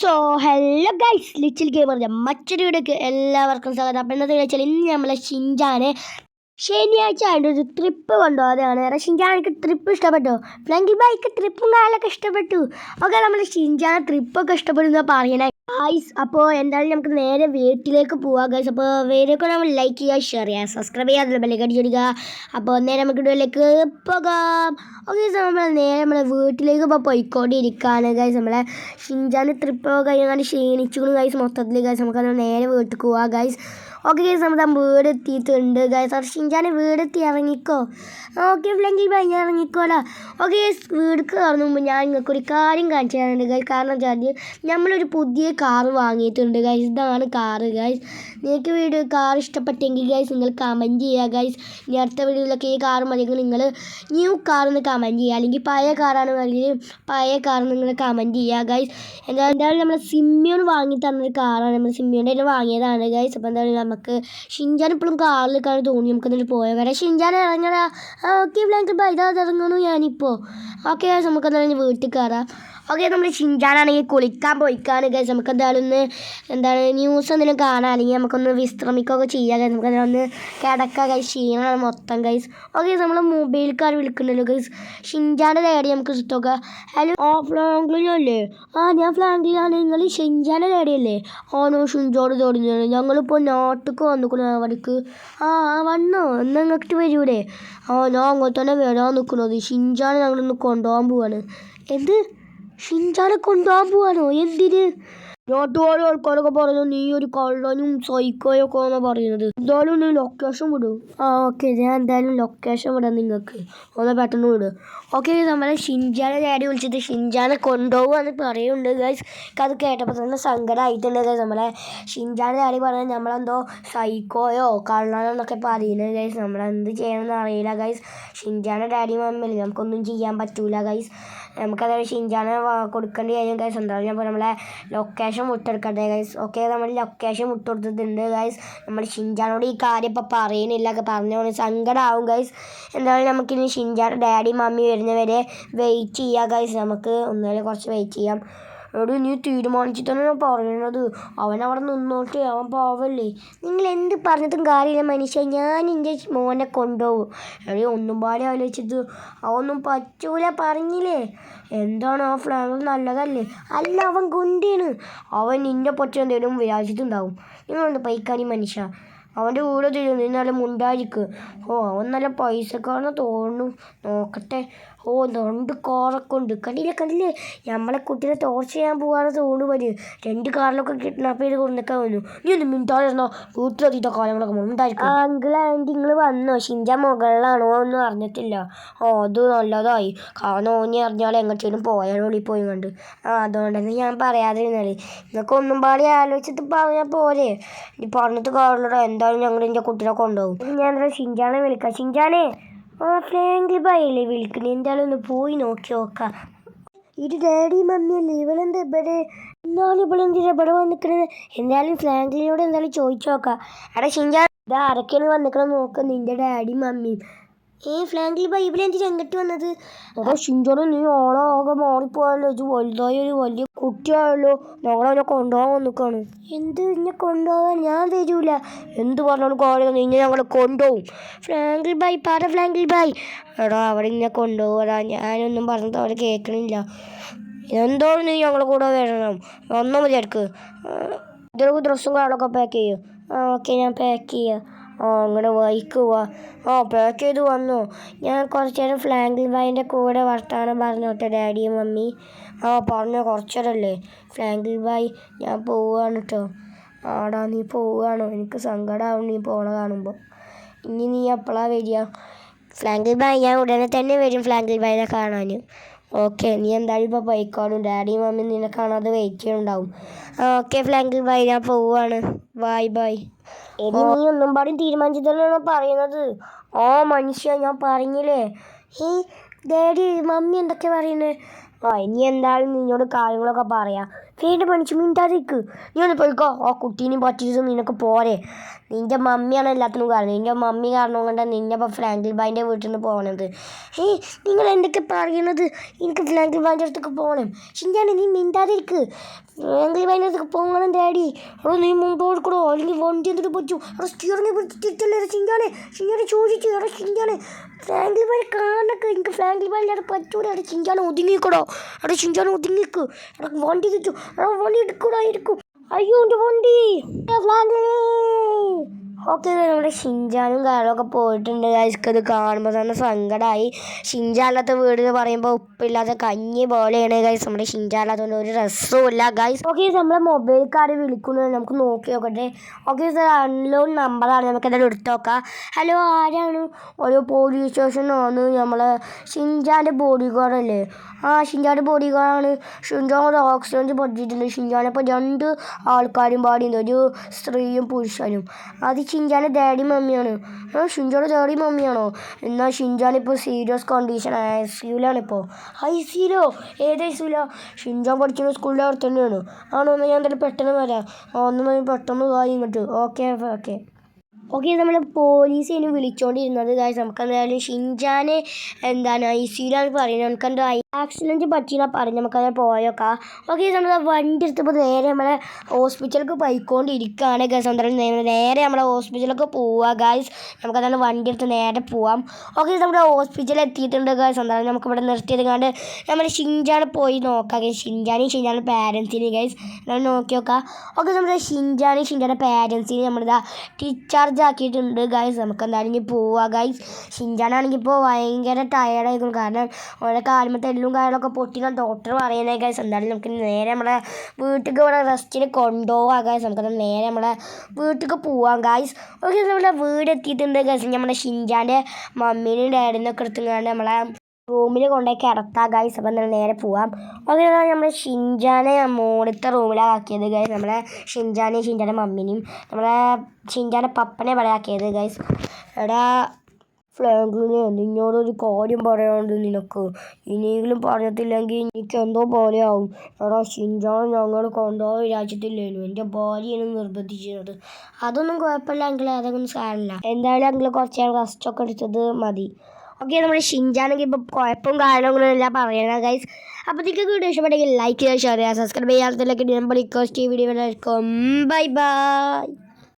So hello guys, little ഗെയിമറിൻ്റെ മറ്റൊരു വീഡിയോക്ക് എല്ലാവർക്കും സ്വാഗതം. അപ്പോൾ ഇന്നത്തെ വെച്ചാൽ ഇന്ന് നമ്മളെ ഷിൻജാനെ ശനിയാഴ്ച ആയിട്ട് ഒരു ട്രിപ്പ് കൊണ്ടുപോകാതെയാണ്. ഷിൻജാനക്ക് ട്രിപ്പ് ഇഷ്ടപ്പെട്ടു, ഫ്ലങ്കി ബൈക്ക് ട്രിപ്പും കാലൊക്കെ ഇഷ്ടപ്പെട്ടു. ഓക്കെ, നമ്മൾ ഷിൻജാനെ ട്രിപ്പൊക്കെ ഇഷ്ടപ്പെടുന്ന പറയണേ ഗൈസ്. അപ്പോൾ എന്തായാലും നമുക്ക് നേരെ വീട്ടിലേക്ക് പോവാം ഗൈസ്. അപ്പോൾ വീഡിയോക്ക് നമ്മൾ ലൈക്ക് ചെയ്യുക, ഷെയർ ചെയ്യുക, സബ്സ്ക്രൈബ് ചെയ്യുക, അതിൽ ബെല്ലൈക്കൺ അടിച്ചിടുക. അപ്പോൾ നേരെ നമുക്ക് വീഡിയോയിലേക്ക് പോകാം. ഓക്കെ, നമ്മൾ നേരെ നമ്മളെ വീട്ടിലേക്ക് ഇപ്പോൾ പോയിക്കൊണ്ടിരിക്കുകയാണ് ഗൈസ്. നമ്മളെ ഷിൻജാന് ട്രിപ്പ് കഴിഞ്ഞാൽ ക്ഷീണിച്ചു ഗൈസ് മൊത്തത്തിൽ ഗൈസ്. നമുക്ക് നേരെ വീട്ടിൽ പോവാം ഗൈസ്. ഓക്കെ ഗൈസ്, നമ്മൾ വീട് എത്തിയിട്ടുണ്ട് ഗൈസ്. അത് ഷിൻജാനെ വീടെത്തി ഇറങ്ങിക്കോ. ഓക്കെ ഫ്ലങ്കി ബൈ, ഞാൻ ഇറങ്ങിക്കോളാം. ഓക്കെ ഗൈസ്, വീട് കയറുന്ന മുമ്പ് ഞാൻ നിങ്ങൾക്കൊരു കാര്യം കാണിച്ചു തരാനുണ്ട് ഗൈസ്. കാരണം വെച്ചാൽ നമ്മളൊരു പുതിയ കാറ് വാങ്ങിയിട്ടുണ്ട് ഗൈസ്. ഇതാണ് കാറ് ഗൈസ്. നിങ്ങൾക്ക് കാർ ഇഷ്ടപ്പെട്ടെങ്കിൽ ഗൈസ് നിങ്ങൾ കമൻറ്റ് ചെയ്യുക ഗൈസ്. ഇനി അടുത്ത വീഡിയോയിലൊക്കെ ഈ കാറ് മതിയെങ്കിൽ നിങ്ങൾ ന്യൂ കാറെന്ന് കമൻറ്റ് ചെയ്യുക, അല്ലെങ്കിൽ പഴയ കാറാണ് അല്ലെങ്കിൽ പഴയ കാറ് നിങ്ങൾ കമൻറ്റ് ചെയ്യുക ഗൈസ്. എന്തായാലും നമ്മൾ സിമ്മിയോൺ വാങ്ങി തന്നൊരു കാറാണ്, നമ്മൾ സിമ്മിയോൻ്റെ വാങ്ങിയതാണ് ഗൈസ്. അപ്പോൾ എന്തായാലും നമുക്ക് ഷിൻജാൻ ഇപ്പോഴും കാറിൽ കാണാൻ തോന്നി, നമുക്ക് എന്നിട്ട് പോയാൽ വരാം. ഷിൻജാൻ ഇറങ്ങടാ. ഓക്കെ ഫ്ലാങ്ക് ബൈ, ഇതാ ഇറങ്ങണു ഞാനിപ്പോൾ. ഓക്കെ ഗൈസ്, നമുക്ക് എന്തായാലും വീട്ടിൽ കയറാം. ഓക്കെ, നമ്മൾ ഷിൻജാനാണെങ്കിൽ കുളിക്കാൻ പോയിക്കാണ് ഗൈസ്. നമുക്ക് എന്തായാലും ന്യൂസ് എന്തെങ്കിലും കാണാം, അല്ലെങ്കിൽ നമുക്കൊന്ന് വിശ്രമിക്കുകയൊക്കെ ചെയ്യാം ഗൈസ്. നമുക്ക് ഒന്ന് കിടക്കാം ഗൈസ്, ക്ഷീണമാണ് മൊത്തം ഗൈസ്. ഓക്കെ, നമ്മൾ മൊബൈൽക്കാർ വിളിക്കുന്നുണ്ടല്ലോ ഗൈസ്. ഷിൻജാൻ്റെ ഡാഡി നമുക്ക് നോക്കാം. ഹലോ, ഫ്ലാങ്കിലല്ലേ? ഞാൻ ഫ്ലാങ്കിലാണ്. നിങ്ങൾ ഷിൻജാൻ്റെ ഡാഡിയല്ലേ? ആണോ, ഷിൻജോട് തോടിഞ്ഞാണ്. ഞങ്ങളിപ്പോൾ നാട്ടിലേക്ക് വന്നിക്കണം അവിടേക്ക്. വന്നോ, എന്നാൽ ഇങ്ങോട്ട് വരൂടെ? ഞാൻ അങ്ങോട്ട് തന്നെ വരാൻ നിൽക്കുന്നത്. ഷിൻജാനെ ഞങ്ങളൊന്ന് കൊണ്ടുപോകാൻ പോവാണ്. എന്ത്, ഷിൻജാനെ കൊണ്ടുപോകാൻ പോവാനോ? എന്തിന്? നാട്ടുകാരും ആൾക്കാരൊക്കെ പറഞ്ഞു നീ ഒരു കള്ളനും സൈക്കോയൊക്കെ ആണ് പറയുന്നത്. എന്തായാലും നീ ലൊക്കേഷൻ വിടും. ഓക്കെ, ഞാൻ എന്തായാലും ലൊക്കേഷൻ വിടാം നിങ്ങൾക്ക്. ഒന്ന് പെട്ടെന്ന് വിടും. ഓക്കെ, നമ്മളെ ഷിൻജാനെ ഡാഡി വിളിച്ചിട്ട് ഷിൻജാനെ കൊണ്ടുപോകുമെന്ന് പറയുന്നുണ്ട് ഗൈസ്. അത് കേട്ടപ്പോൾ തന്നെ സങ്കടമായിട്ടുണ്ട് ഗൈസ്. നമ്മളെ ഷിൻജാനെ ഡാഡി പറഞ്ഞാൽ നമ്മളെന്തോ സൈക്കോയോ കള്ളനോ എന്നൊക്കെ പറയുന്നത് ഗൈസ്. നമ്മളെന്ത് ചെയ്യണമെന്ന് അറിയില്ല ഗൈസ്. ഷിൻജാനെ ഡാഡി മമ്മില്ല, നമുക്കൊന്നും ചെയ്യാൻ പറ്റൂല ഗൈസ്. നമുക്കതായത് ഷിൻജാനെ കൊടുക്കേണ്ടി വരും ഗൈസ്. എന്തായാലും ഞാൻ നമ്മളെ ലൊക്കേഷൻ വിട്ടെടുക്കട്ടെ ഗൈസ്. ഓക്കെ, നമ്മൾ ലൊക്കേഷൻ വിട്ടുകൊടുത്തിട്ടുണ്ട് ഗൈസ്. നമ്മൾ ഷിൻജാനോട് ഈ കാര്യം ഇപ്പോൾ പറയുന്നില്ല, പറഞ്ഞോണ്ട് സങ്കടമാവും ഗൈസ്. എന്തായാലും നമുക്കിനി ഷിൻജാൻ്റെ ഡാഡി മമ്മി വരുന്നവരെ വെയിറ്റ് ചെയ്യാം ഗൈസ്. നമുക്ക് ഒന്നുകിൽ കുറച്ച് വെയിറ്റ് ചെയ്യാം. എവിടെ നീ തീരുമാനിച്ചിട്ടാണ് ഞാൻ പറയുന്നത്. അവൻ അവിടെ നിന്നോട്ട്, അവൻ പോവല്ലേ. നിങ്ങൾ എന്ത് പറഞ്ഞിട്ടും കാര്യമില്ല മനുഷ്യ, ഞാൻ എൻ്റെ മോനെ കൊണ്ടുപോകും. എവിടെ ഒന്നും പാടെ ആലോചിച്ചത്, അവനൊന്നും പറ്റൂല പറഞ്ഞില്ലേ. എന്താണ് ആ ഫ്ലാഗ് നല്ലതല്ലേ? അല്ല, അവൻ ഗുണ്ടിയാണ്. അവൻ നിന്നെ പറ്റി എന്തെങ്കിലും വിചാരിച്ചിട്ടുണ്ടാവും. നിങ്ങളൊന്ന് പൈക്കാനി മനുഷ്യ. അവൻ്റെ കൂടെ തരും, നീ നല്ല മുണ്ടായിരിക്കും. അവൻ നല്ല പൈസക്കാരനെ തോന്നുന്നു. നോക്കട്ടെ. രണ്ട് കാറൊക്കെ ഉണ്ട്. കണ്ടില്ലേ നമ്മളെ കുട്ടീനെ ടോർച്ച് ചെയ്യാൻ പോകാതെ തോന്നു വരും. 2 കാറിലൊക്കെ കിഡ്നാപ്പ് ചെയ്ത് കൊണ്ടൊക്കെ വന്നു. നീ ഒന്ന് മിണ്ടായിരുന്നോ? വീട്ടിലെത്തിയിട്ട കാലങ്ങളൊക്കെ ഉണ്ടായിരിക്കും. അങ്കിൾ ആൻറ്റി നിങ്ങൾ വന്നോ? ഷിൻജാൻ മുകളിലാണോ ഒന്നും അറിഞ്ഞിട്ടില്ല. അത് നല്ലതായി, കാരണം ഓനി അറിഞ്ഞാൽ എങ്ങോട്ടേലും പോയാൽ ഉള്ളിൽ പോയി കണ്ട്. അതുകൊണ്ടെന്ന് ഞാൻ പറയാതിരുന്നാല്. നിങ്ങൾക്ക് ഒന്നും പാടി ആലോചിച്ചിട്ട് പറഞ്ഞാൽ പോരെ. നീ പറഞ്ഞിട്ട് കാര്യമില്ലടാ. എന്തായാലും ഞങ്ങൾ എൻ്റെ കുട്ടീനെ കൊണ്ടുപോകും. ഞാൻ ഷിൻജാനെ വിളിക്കാം. ഷിൻജാനെ, ഫ്ലാങ്കി ബൈല്ലേ വിളിക്കണേ? എന്തായാലും ഒന്ന് പോയി നോക്കാം. ഇത് ഡാഡി മമ്മിയല്ലേ? ഇവളെന്താ ഇവിടെ? എന്നാലും ഇവളെന്തിനാ ഇവിടെ വന്നിക്കണത്? എന്തായാലും ഫ്ലാങ്കിലിനോട് എന്തായാലും ചോദിച്ചു നോക്കാം. എടാ ഷിൻജാൻ, ഇത് ആരൊക്കെയാണ് വന്നിക്കണം നോക്കാം. നിൻ്റെ ഡാഡി മമ്മിയും. ഫ്ലാങ്കിൽ ബൈ, ഇവലെന്തിനാ എങ്ങോട്ട് വന്നത്? എടാ ഷിൻജാനെ, നീ ആളാകെ മാറിപ്പോയല്ലോ. ഇത് വലുതായ ഒരു വലിയ കുട്ടിയായല്ലോ. ഞങ്ങളവനെ കൊണ്ടുപോകാൻ വന്നിക്കാണ്. എന്ത് ഇന്നെ കൊണ്ടുപോകാൻ? ഞാൻ വരൂല. എന്ത് പറഞ്ഞാലും കാര്യം നിന്നെ ഞങ്ങൾ കൊണ്ടുപോകും. ഫ്ലാങ്കിൽ ബൈ പറ, ഫ്ലാങ്കിൽ ബൈ. എടാ അവിടെ ഇന്നെ കൊണ്ടുപോകാ. ഞാനൊന്നും പറഞ്ഞിട്ട് അവർ കേൾക്കണില്ല. എന്തോന്ന് നീ ഞങ്ങളെ കൂടെ വരണം. വന്നാൽ മതി അടുക്ക്. ഇതൊരു ഡ്രസ്സും കാര്യങ്ങളൊക്കെ പാക്ക് ചെയ്യും. ഓക്കെ, ഞാൻ പാക്ക് ചെയ്യാം. അങ്ങനെ ബൈക്ക് പോവാ. പാക്ക് ചെയ്ത് വന്നോ? ഞാൻ കുറച്ച് നേരം ഫ്ലാങ്കിൽ ബൈൻ്റെ കൂടെ വർത്താനം പറഞ്ഞോട്ടെ ഡാഡിയും മമ്മി. പറഞ്ഞോ, കുറച്ചേരല്ലേ. ഫ്ലാങ്കിൽ ബൈ, ഞാൻ പോവുകയാണ് കേട്ടോ. ആടാ, നീ പോവുകയാണോ? എനിക്ക് സങ്കടമാവും നീ പോണ കാണുമ്പോൾ. ഇനി നീ എപ്പോഴാണ് വരിക? ഫ്ലാങ്കിൽ ബൈ, ഞാൻ ഉടനെ തന്നെ വരും ഫ്ലാങ്കിൽ ബൈനെ കാണാൻ. ഓക്കെ, നീ എന്തായാലും ഇപ്പോൾ പോയിക്കോളും. ഡാഡിയും മമ്മി നിന്നെ കാണാതെ വെയിറ്റ് ചെയ്യുന്നുണ്ടാവും. ഓക്കെ ഫ്ലാങ്കിൽ ബൈ, ഞാൻ പോവുകയാണ്. Bye bye. നീ ഒന്നും പാടി തീരുമാനിച്ചിട്ടാണോ പറയുന്നത്? മനുഷ്യ, ഞാൻ പറഞ്ഞില്ലേ. ഡാഡി മമ്മി എന്തൊക്കെ പറയുന്നത്? ഇനി എന്തായാലും നിന്നോട് കാര്യങ്ങളൊക്കെ പറയാം. വീണ്ടും പണിച്ചു മിണ്ടാതിരിക്ക്. നീ ഒന്ന് പോയിക്കോ. കുട്ടീനെ പറ്റിയത് നിനക്ക് പോരെ. നിൻ്റെ മമ്മിയാണ് എല്ലാത്തിനും കാരണം. നിൻ്റെ മമ്മി കാരണം കൊണ്ടാണ് നിന്നെ ഇപ്പോൾ ഫ്ലാങ്കിൽ ബൈൻ്റെ വീട്ടിൽ നിന്ന് പോകണത്. നിങ്ങൾ എന്തൊക്കെ പറയണത്? എനിക്ക് ഫ്ലാങ്കിൽ ബൈൻ്റെ അടുത്തേക്ക് പോകണം. ഷിൻജാൻ, നീ മിണ്ടാതിരിക്ക്. ഫ്രാങ്കിൾ ഭയങ്കര പോകണം ഡാഡി. എടോ നീ മുമ്പോട്ട് കൊടുക്കണോ അല്ലെങ്കിൽ വണ്ടി എന്നിട്ട് പറ്റൂ. എടോ സ്റ്റിയറിനെ പിടിച്ചിട്ടില്ലേ ഷിൻചാനെ. ഷിൻചാനെ ചോദിച്ചു എടോ ഷിൻചാനെ ഫ്രാങ്കിൾ ഭയ കാണൊക്കെ എനിക്ക് ഫ്രാങ്കിൾ ഭയല്ലാതെ പറ്റൂല. എടാ ഷിൻചാനെ ഒതുങ്ങിക്കടോ. എടാ ഷിൻചാനെ ഒതുങ്ങിക്ക്. എടാ വണ്ടി തെറ്റു. എടാ വണ്ടി എടുക്കൂടാ എടുക്കും. അയ്യോ എൻ്റെ വണ്ടി ഫ്രാങ്കിൾ. ഓക്കെ നമ്മുടെ ഷിൻചാനും കാര്യങ്ങളൊക്കെ പോയിട്ടുണ്ട് ഗൈസ്. അത് കാണുമ്പോൾ തന്നെ സങ്കടമായി. ഷിൻചാനില്ലാത്ത വീട് എന്ന് പറയുമ്പോൾ ഉപ്പില്ലാത്ത കഞ്ഞി പോലെയാണ് ഗൈസ്. നമ്മുടെ ഷിൻചാനില്ലാത്തതുകൊണ്ട് ഒരു രസവും ഇല്ല ഗൈസ്. ഓക്കെ നമ്മളെ മൊബൈൽക്കാർ വിളിക്കുന്നത് നമുക്ക് നോക്കി നോക്കട്ടെ. ഓക്കെ സാർ അൺലോൺ നമ്പറാണ്, നമുക്ക് എന്തായാലും എടുത്ത് നോക്കാം. ഹലോ ആരാണ്? ഒരു പോലീസ് സ്റ്റേഷനാണ്. നമ്മളെ ഷിൻചാൻ്റെ ബോഡി ഗാർഡല്ലേ? ഷിൻചാൻ്റെ ബോഡി ഗാർഡാണ്. ഷിൻചാൻ ഒരു ആക്സിഡൻറ്റ് പറ്റിയിട്ടുണ്ട്. ഷിൻചാനിപ്പോൾ 2 ആൾക്കാരും പാടിയുണ്ട്, ഒരു സ്ത്രീയും പുരുഷനും. അത് ഷിൻചാൻ്റെ ഡാഡി മമ്മിയാണ്. ഷിൻചാൻ്റെ ഡാഡി മമ്മിയാണോ? എന്നാൽ ഷിൻചാനിപ്പോൾ സീരിയസ് കണ്ടീഷൻ ICUലാണിപ്പോൾ. ICUലോ? ഏത് ICUലാ? ഷിൻചാൻ പഠിക്കുന്ന സ്കൂളിൻ്റെ അവിടെ തന്നെയാണ്. ആണോ? എന്നാൽ ഞാൻ എന്തായാലും പെട്ടെന്ന് വരാം. ഒന്ന് പെട്ടെന്ന് പോയി ഇങ്ങോട്ട്. ഓക്കെ ഓക്കെ ഓക്കെ നമ്മൾ പോലീസിനെ വിളിച്ചുകൊണ്ടിരുന്നത് ഗൈസ്. നമുക്ക് എന്തായാലും ഷിൻചാനെ എന്താണ് ICUലാണ് പറയുന്നത്. നമുക്ക് എന്താ ആക്സിഡൻറ്റ് പറ്റിയെന്നാ പറഞ്ഞ് നമുക്കത് പോയേക്കാം. ഓക്കെ നമ്മൾ വണ്ടി എടുത്തപ്പോൾ നേരെ നമ്മളെ ഹോസ്പിറ്റലിലേക്ക് പോയിക്കൊണ്ടിരിക്കുകയാണ് ഗൈസ്. എന്തായാലും നേരെ നമ്മളെ ഹോസ്പിറ്റലിലേക്ക് പോവുക ഗൈസ്. നമുക്കതാണ് വണ്ടി എടുത്ത് നേരെ പോവാം. ഓക്കെ നമ്മുടെ ഹോസ്പിറ്റലിൽ എത്തിയിട്ടുണ്ട് ഗൈസ്. എന്തായാലും നമുക്കിവിടെ നിർത്തിയത് കണ്ട് നമ്മൾ ഷിൻചാനെ പോയി നോക്കാം ഗൈസ്. ഷിൻചാൻ്റെ പാരൻസിനെയും ഗൈസ് നമ്മൾ നോക്കി നോക്കാം. ഓക്കെ നമ്മുടെ ഷിൻചാൻ്റെ പാരൻസിനെ നമ്മളിതാ ഡിസ്ചാർജ് ആക്കിയിട്ടുണ്ട് ഗൈസ്. നമുക്ക് എന്തായാലും ഇനി പോവുക ഗൈസ്. ഷിൻചാനാണെങ്കിൽ ഇപ്പോൾ ഭയങ്കര ടയർഡായിരിക്കും, കാരണം ഓരോ കാലുമത്തെ എല്ലും കാര്യങ്ങളൊക്കെ പൊട്ടിയാണ് ഡോക്ടർ പറയുന്നത് ഗൈസ്. എന്തായാലും നമുക്ക് നേരെ നമ്മളെ വീട്ടിലേക്ക് ഇവിടെ റെസ്റ്റിന് കൊണ്ടുപോകാം ഗൈസ്. നമുക്ക് നേരെ നമ്മളെ വീട്ടിലേക്ക് പോവാം ഗൈസ്. ഓക്കെ നമ്മളെ വീട് എത്തിയിട്ടുണ്ട് ഗൈസ്. നമ്മുടെ ഷിൻചാൻ്റെ മമ്മീനും ഡാഡിനൊക്കെ എടുത്തുകൊണ്ട് നമ്മളെ റൂമിൽ കൊണ്ടുപോയി കിടത്താം ഗൈസ്. അപ്പം നമ്മൾ നേരെ പോവാം. ഓക്കെ നമ്മൾ ഷിൻചാനെ മോളത്തെ റൂമിലാണ് ആക്കിയത് ഗൈസ്. നമ്മളെ ഷിൻചാൻ്റെ മമ്മീനെയും നമ്മളെ ഷിൻചാൻ്റെ പപ്പനെ ഇവിടെ ആക്കിയത് ഗൈസ്. എടാ ഫ്രാങ്കിളിനെ, നിന്നോടൊരു കാര്യം പറയാനുണ്ട് നിനക്ക്. ഇനിയെങ്കിലും പറഞ്ഞിട്ടില്ലെങ്കിൽ എനിക്ക് എന്തോ പോലെയാവും. എടാ ഷിൻചാൻ ഞങ്ങൾ കൊണ്ടുപോയി വിചാരിച്ചിട്ടില്ലേനു, എൻ്റെ ഭാര്യയാണ് നിർബന്ധിച്ചത്. അതൊന്നും കുഴപ്പമില്ല അങ്കിൾ, അതൊന്നും സാരമില്ല. എന്തായാലും അങ്കിൾ കുറച്ച് നേരം റെസ്റ്റൊക്കെ എടുത്തത് മതി. ഓക്കെ നമ്മുടെ ഷിൻചാനെങ്കിൽ ഇപ്പോൾ കുഴപ്പവും കാര്യങ്ങളൊന്നുമില്ല പറയണ ഗൈസ്. അപ്പോൾ നിങ്ങൾക്ക് വീഡിയോ ഇഷ്ടപ്പെട്ടെങ്കിൽ ലൈക്ക് ചെയ്യുക, ഷെയർ ചെയ്യുക, സബ്സ്ക്രൈബ് ചെയ്യാത്തതിലേക്ക് number request video. Bye by.